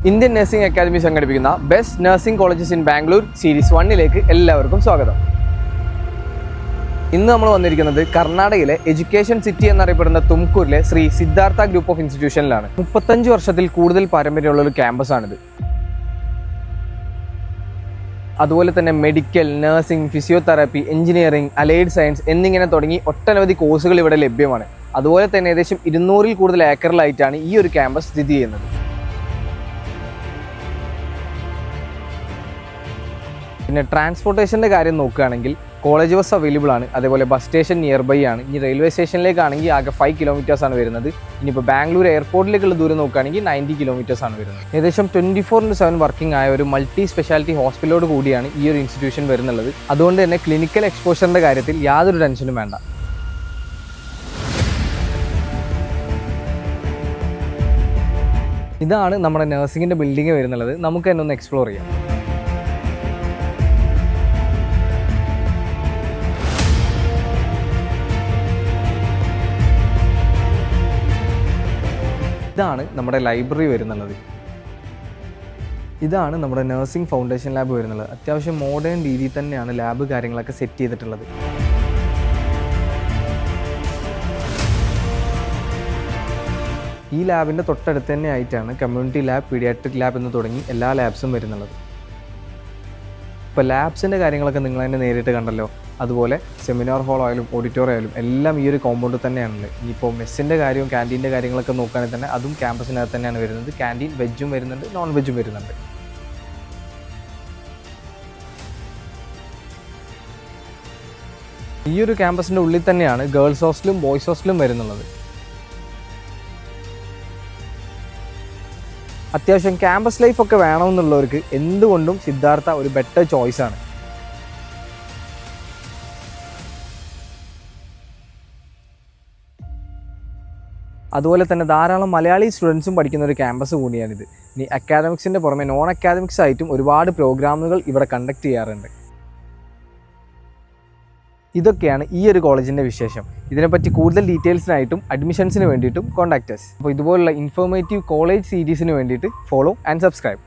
Indian nursing academy സംഘടിപ്പിക്കുന്ന best nursing colleges in Bangalore series 1ലേക്ക് എല്ലാവർക്കും സ്വാഗതം. ഇന്ന് നമ്മൾ വന്നിരിക്കുന്നത് കർണാടകയിലെ എഡ്യൂക്കേഷൻ സിറ്റി എന്നറിയപ്പെടുന്ന തുംകൂരിലെ ശ്രീ സിദ്ധാർത്ഥ ഗ്രൂപ്പ് ഓഫ് ഇൻസ്റ്റിറ്റ്യൂഷനിലാണ്. 35 വർഷത്തിൽ കൂടുതൽ പാരമ്പര്യമുള്ള ഒരു ക്യാമ്പസാണിത്. അതുപോലെ തന്നെ medical, nursing, physiotherapy, engineering, allied science എന്നിങ്ങനെ തുടങ്ങി ഒട്ടനവധി കോഴ്സുകൾ ഇവിടെ ലഭ്യമാണ്. അതുപോലെ തന്നെ ഏകദേശം 200-ൽ കൂടുതൽ ഏക്കറിലായിട്ടാണ് ഈ ഒരു ക്യാമ്പസ് സ്ഥിതി ചെയ്യുന്നത്. പിന്നെ ട്രാൻസ്പോർട്ടേഷൻ്റെ കാര്യം നോക്കുകയാണെങ്കിൽ കോളേജ് ബസ് അവൈലബിൾ ആണ്. അതേപോലെ ബസ് സ്റ്റേഷൻ നിയർ ബൈ ആണ്. ഇനി റെയിൽവേ സ്റ്റേഷനിലേക്കാണെങ്കിൽ ആകെ 5 കിലോമീറ്റേഴ്സാണ് വരുന്നത്. ഇനിയിപ്പോൾ ബാംഗ്ലൂർ എയർപോർട്ടിലേക്കുള്ള ദൂരം നോക്കുകയാണെങ്കിൽ 90 കിലോമീറ്റേഴ്സാണ് വരുന്നത്. ഏകദേശം 24/7 വർക്കിംഗ് ആയ ഒരു മൾട്ടി സ്പെഷ്യാലിറ്റി ഹോസ്പിറ്റലോട് കൂടിയാണ് ഈ ഒരു ഇൻസ്റ്റിറ്റ്യൂഷൻ വരുന്നുള്ളത്. അതുകൊണ്ട് തന്നെ ക്ലിനിക്കൽ എക്സ്പോഷറിൻ്റെ കാര്യത്തിൽ യാതൊരു ടെൻഷനും വേണ്ട. ഇതാണ് നമ്മുടെ നഴ്സിംഗിൻ്റെ ബിൽഡിംഗ് വരുന്നുള്ളത്. നമുക്ക് തന്നെ ഒന്ന് എക്സ്പ്ലോർ ചെയ്യാം. ഇതാണ് നമ്മുടെ ലൈബ്രറി വരുന്നുള്ളത്. ഇതാണ് നമ്മുടെ നഴ്സിംഗ് ഫൗണ്ടേഷൻ ലാബ് വരുന്നുള്ളത്. അത്യാവശ്യം മോഡേൺ രീതിയിൽ തന്നെയാണ് ലാബ് കാര്യങ്ങളൊക്കെ സെറ്റ് ചെയ്തിട്ടുള്ളത്. ഈ ലാബിൻ്റെ തൊട്ടടുത്ത് തന്നെ ആയിട്ടാണ് കമ്മ്യൂണിറ്റി ലാബ്, പീഡിയാട്രിക് ലാബ് എന്ന് തുടങ്ങി എല്ലാ ലാബ്സും വരുന്നുള്ളത്. ഇപ്പോൾ ലാബ്സിൻ്റെ കാര്യങ്ങളൊക്കെ നിങ്ങൾ തന്നെ നേരിട്ട് കണ്ടല്ലോ. അതുപോലെ സെമിനാർ ഹാൾ ആയാലും ഓഡിറ്റോറിയം ആയാലും എല്ലാം ഈ ഒരു കോമ്പൗണ്ടിൽ തന്നെയാണുള്ളത്. ഇനിയിപ്പോൾ മെസ്സിൻ്റെ കാര്യവും ക്യാൻറ്റീൻ്റെ കാര്യങ്ങളൊക്കെ നോക്കുകയാണെങ്കിൽ തന്നെ അതും ക്യാമ്പസിനകത്ത് തന്നെയാണ് വരുന്നത്. ക്യാൻറ്റീൻ വെജും വരുന്നുണ്ട്, നോൺ വെജും വരുന്നുണ്ട്. ഈ ഒരു ക്യാമ്പസിൻ്റെ ഉള്ളിൽ തന്നെയാണ് ഗേൾസ് ഹോസ്റ്റലും ബോയ്സ് ഹോസ്റ്റലും വരുന്നുള്ളത്. അത്യാവശ്യം ക്യാമ്പസ് ലൈഫൊക്കെ വേണമെന്നുള്ളവർക്ക് എന്തുകൊണ്ടും സിദ്ധാർത്ഥ ഒരു ബെറ്റർ ചോയ്സാണ്. അതുപോലെ തന്നെ ധാരാളം മലയാളി സ്റ്റുഡൻസും പഠിക്കുന്ന ഒരു ക്യാമ്പസ് കൂടിയാണിത്. ഇനി അക്കാദമിക്സിൻ്റെ പുറമെ നോൺ അക്കാദമിക്സ് ആയിട്ടും ഒരുപാട് പ്രോഗ്രാമുകൾ ഇവിടെ കണ്ടക്ട് ചെയ്യാറുണ്ട്. ഇതൊക്കെയാണ് ഈ ഒരു കോളേജിൻ്റെ വിശേഷം. ഇതിനെപ്പറ്റി കൂടുതൽ ഡീറ്റെയിൽസിനായിട്ടും അഡ്മിഷൻസിന് വേണ്ടിയിട്ടും കോൺടാക്ട് us. അപ്പോൾ ഇതുപോലുള്ള ഇൻഫോർമേറ്റീവ് കോളേജ് സീരീസിന് വേണ്ടിയിട്ട് ഫോളോ ആൻഡ് സബ്സ്ക്രൈബ്.